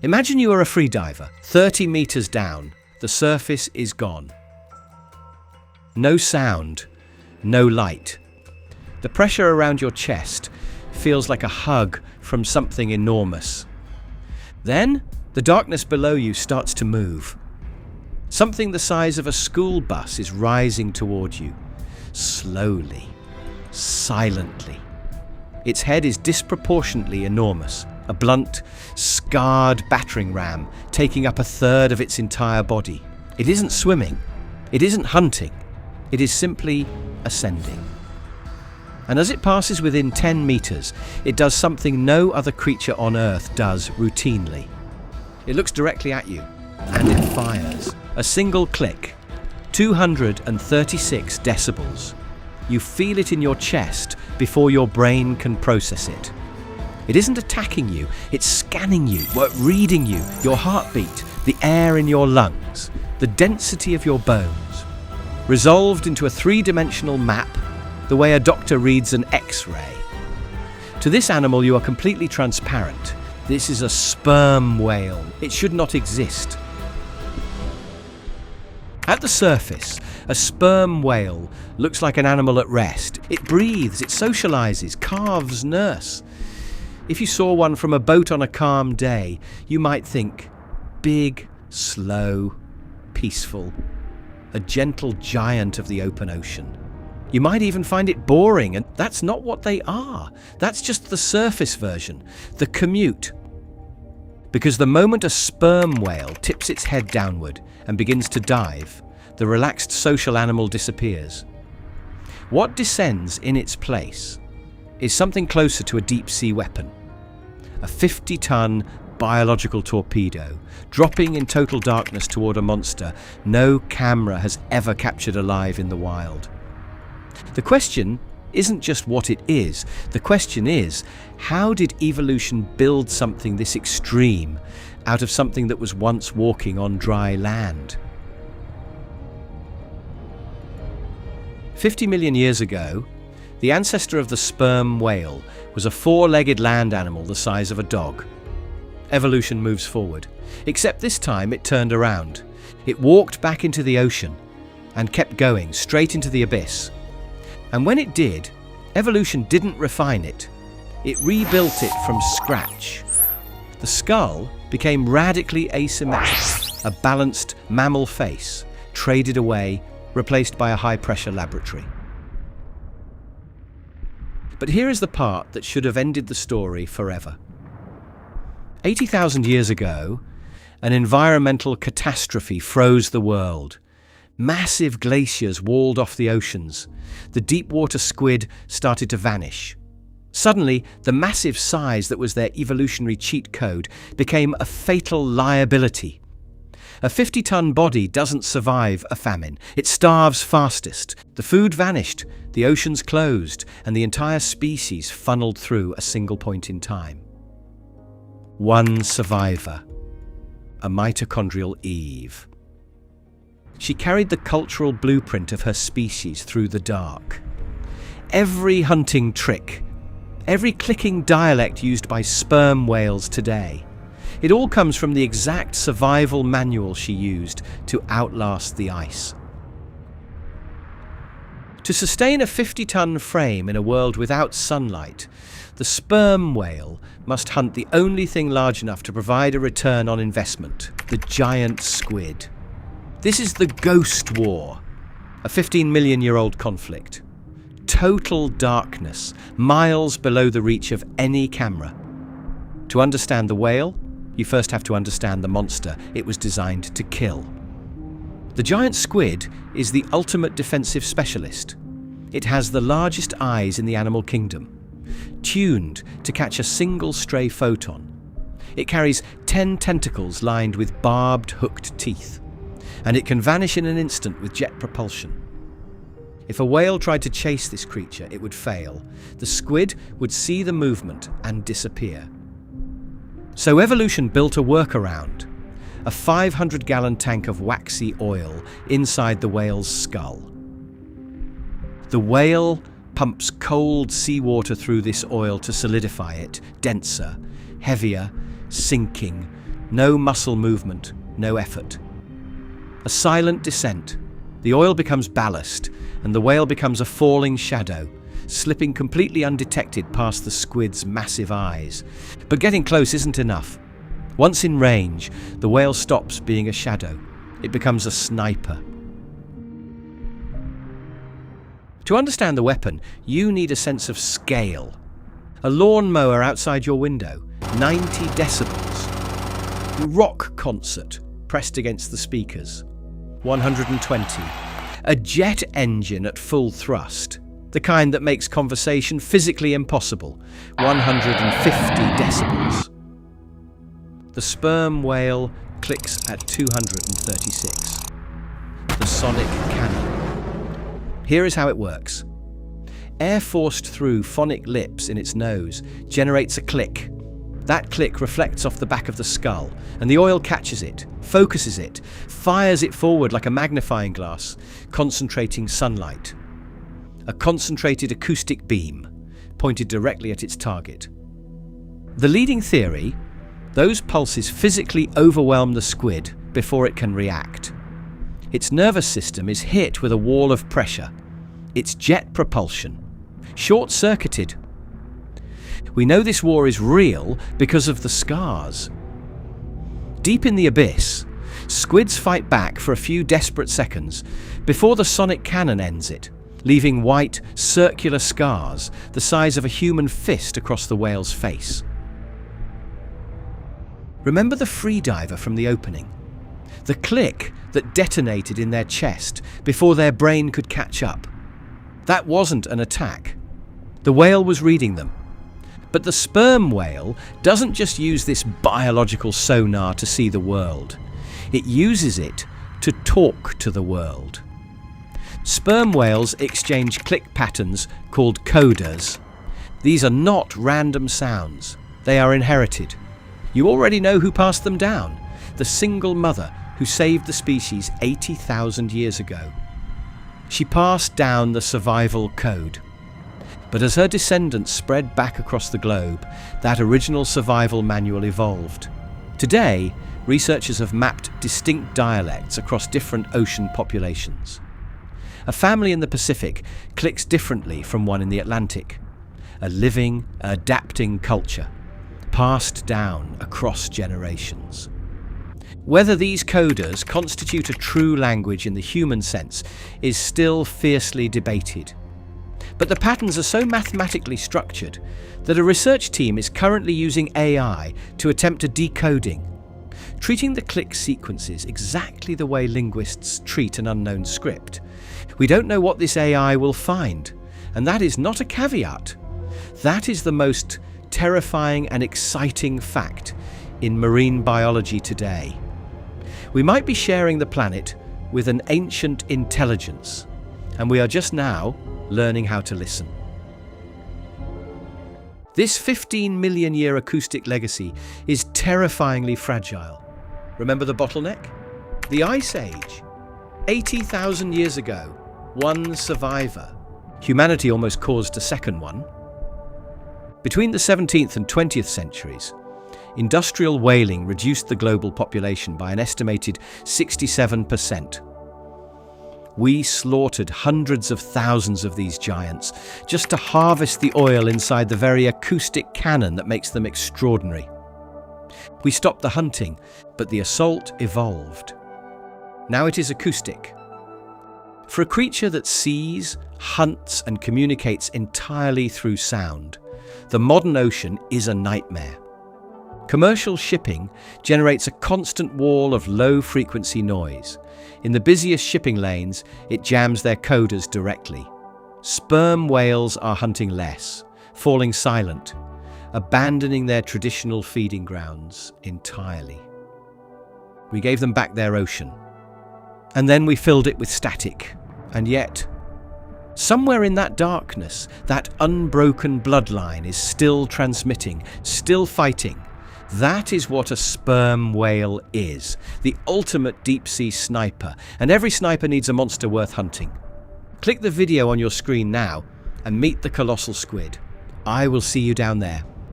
Imagine you are a freediver, 30 meters down. The surface is gone. No sound, no light. The pressure around your chest feels like a hug from something enormous. Then, the darkness below you starts to move. Something the size of a school bus is rising toward you, slowly, silently. Its head is disproportionately enormous, a blunt, scarred battering ram taking up a third of its entire body. It isn't swimming, it isn't hunting, it is simply ascending. And as it passes within 10 meters, it does something no other creature on Earth does routinely. It looks directly at you, and it fires. A single click, 236 decibels. You feel it in your chest before your brain can process it. It isn't attacking you, it's scanning you, reading you, your heartbeat, the air in your lungs, the density of your bones. Resolved into a three-dimensional map, the way a doctor reads an X-ray. To this animal you are completely transparent. This is a sperm whale. It should not exist. At the surface, a sperm whale looks like an animal at rest. It breathes, it socializes, calves nurse. If you saw one from a boat on a calm day, you might think, big, slow, peaceful, a gentle giant of the open ocean. You might even find it boring, and that's not what they are. That's just the surface version, the commute. Because the moment a sperm whale tips its head downward and begins to dive, the relaxed social animal disappears. What descends in its place is something closer to a deep-sea weapon, a 50-ton biological torpedo, dropping in total darkness toward a monster no camera has ever captured alive in the wild. The question isn't just what it is. The question is, how did evolution build something this extreme out of something that was once walking on dry land? 50 million years ago, the ancestor of the sperm whale was a four-legged land animal the size of a dog. Evolution moves forward, except this time it turned around. It walked back into the ocean and kept going straight into the abyss. And when it did, evolution didn't refine it. It rebuilt it from scratch. The skull became radically asymmetric, a balanced mammal face, traded away, replaced by a high-pressure laboratory. But here is the part that should have ended the story forever. 80,000 years ago, an environmental catastrophe froze the world. Massive glaciers walled off the oceans. The deep-water squid started to vanish. Suddenly, the massive size that was their evolutionary cheat code became a fatal liability. A 50-ton body doesn't survive a famine. It starves fastest. The food vanished, the oceans closed, and the entire species funneled through a single point in time. One survivor, a mitochondrial Eve. She carried the cultural blueprint of her species through the dark. Every hunting trick, every clicking dialect used by sperm whales today, it all comes from the exact survival manual she used to outlast the ice. To sustain a 50-ton frame in a world without sunlight, the sperm whale must hunt the only thing large enough to provide a return on investment, the giant squid. This is the Ghost War, a 15-million-year-old conflict. Total darkness, miles below the reach of any camera. To understand the whale, you first have to understand the monster it was designed to kill. The giant squid is the ultimate defensive specialist. It has the largest eyes in the animal kingdom, tuned to catch a single stray photon. It carries 10 tentacles lined with barbed, hooked teeth, and it can vanish in an instant with jet propulsion. If a whale tried to chase this creature, it would fail. The squid would see the movement and disappear. So evolution built a workaround, a 500-gallon tank of waxy oil inside the whale's skull. The whale pumps cold seawater through this oil to solidify it, denser, heavier, sinking, No muscle movement, no effort. A silent descent. The oil becomes ballast, and the whale becomes a falling shadow, slipping completely undetected past the squid's massive eyes. But getting close isn't enough. Once in range, the whale stops being a shadow. It becomes a sniper. To understand the weapon, you need a sense of scale. A lawnmower outside your window, 90 decibels. Rock concert pressed against the speakers, 120. A jet engine at full thrust, the kind that makes conversation physically impossible, 150 decibels. The sperm whale clicks at 236. The sonic cannon. Here is how it works. Air forced through phonic lips in its nose generates a click. That click reflects off the back of the skull, and the oil catches it, focuses it, fires it forward like a magnifying glass, concentrating sunlight. A concentrated acoustic beam, pointed directly at its target. The leading theory: those pulses physically overwhelm the squid before it can react. Its nervous system is hit with a wall of pressure. Its jet propulsion, short-circuited. We know this war is real because of the scars. Deep in the abyss, squids fight back for a few desperate seconds before the sonic cannon ends it, leaving white, circular scars the size of a human fist across the whale's face. Remember the freediver from the opening? The click that detonated in their chest before their brain could catch up. That wasn't an attack. The whale was reading them. But the sperm whale doesn't just use this biological sonar to see the world. It uses it to talk to the world. Sperm whales exchange click patterns called codas. These are not random sounds. They are inherited. You already know who passed them down. The single mother who saved the species 80,000 years ago. She passed down the survival code. But as her descendants spread back across the globe, that original survival manual evolved. Today, researchers have mapped distinct dialects across different ocean populations. A family in the Pacific clicks differently from one in the Atlantic. A living, adapting culture, passed down across generations. Whether these codas constitute a true language in the human sense is still fiercely debated. But the patterns are so mathematically structured that a research team is currently using AI to attempt a decoding, treating the click sequences exactly the way linguists treat an unknown script. We don't know what this AI will find, and that is not a caveat. That is the most terrifying and exciting fact in marine biology today. We might be sharing the planet with an ancient intelligence, and we are just now learning how to listen. This 15 million year acoustic legacy is terrifyingly fragile. Remember the bottleneck? The Ice Age. 80,000 years ago, one survivor. Humanity almost caused a second one. Between the 17th and 20th centuries, industrial whaling reduced the global population by an estimated 67%. We slaughtered hundreds of thousands of these giants just to harvest the oil inside the very acoustic cannon that makes them extraordinary. We stopped the hunting, but the assault evolved. Now it is acoustic. For a creature that sees, hunts, and communicates entirely through sound, the modern ocean is a nightmare. Commercial shipping generates a constant wall of low-frequency noise. In the busiest shipping lanes, it jams their codas directly. Sperm whales are hunting less, falling silent, abandoning their traditional feeding grounds entirely. We gave them back their ocean, and then we filled it with static. And yet, somewhere in that darkness, that unbroken bloodline is still transmitting, still fighting. That is what a sperm whale is, the ultimate deep-sea sniper, and every sniper needs a monster worth hunting. Click the video on your screen now and meet the colossal squid. I will see you down there.